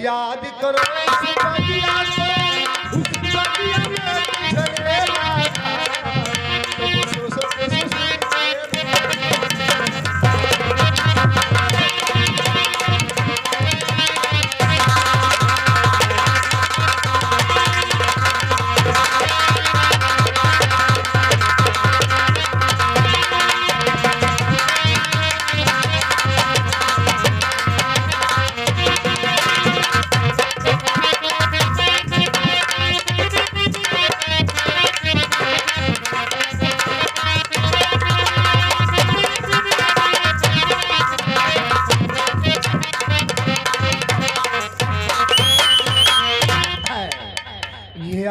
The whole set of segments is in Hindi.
याद करो इस बगिया को, उस बगिया में झरेला था, तो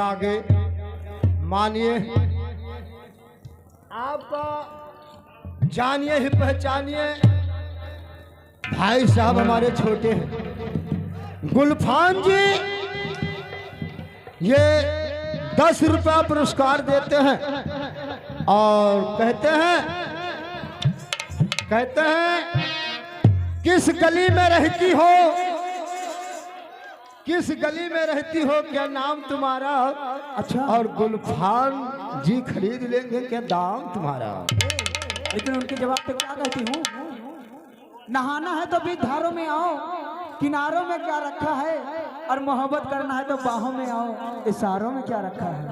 आगे मानिए, आपका जानिए ही पहचानिए, भाई साहब हमारे छोटे हैं गुलफान जी, ये 10 रुपया पुरस्कार देते हैं और कहते हैं किस गली में रहती हो, किस गली में रहती हो, क्या नाम तुम्हारा? अच्छा, और गुलफान जी खरीद लेंगे, क्या दाम तुम्हारा? लेकिन उनके जवाब पे क्या कहती हूँ, नहाना है तो भी धारों में आओ, किनारों में क्या रखा है, और मोहब्बत करना है तो बाहों में आओ, इशारों में क्या रखा है?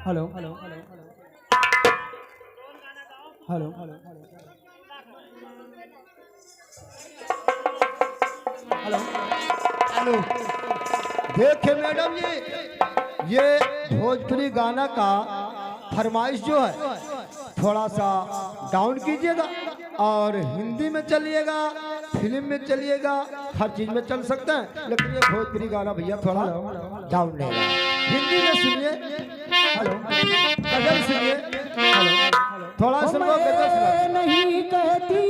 Hello hello hello hello hello, देखिए मैडम जी, ये भोजपुरी गाना का फरमाइश जो है थोड़ा सा डाउन कीजिएगा, और हिंदी में चलिएगा, फिल्म में चलिएगा, हर चीज में चल सकते हैं, लेकिन ये भोजपुरी गाना भैया थोड़ा डाउन रहेगा। हिंदी में सुनिए, हेलो गजल सुनिए, हेलो थोड़ा सुनो गजल सुनो।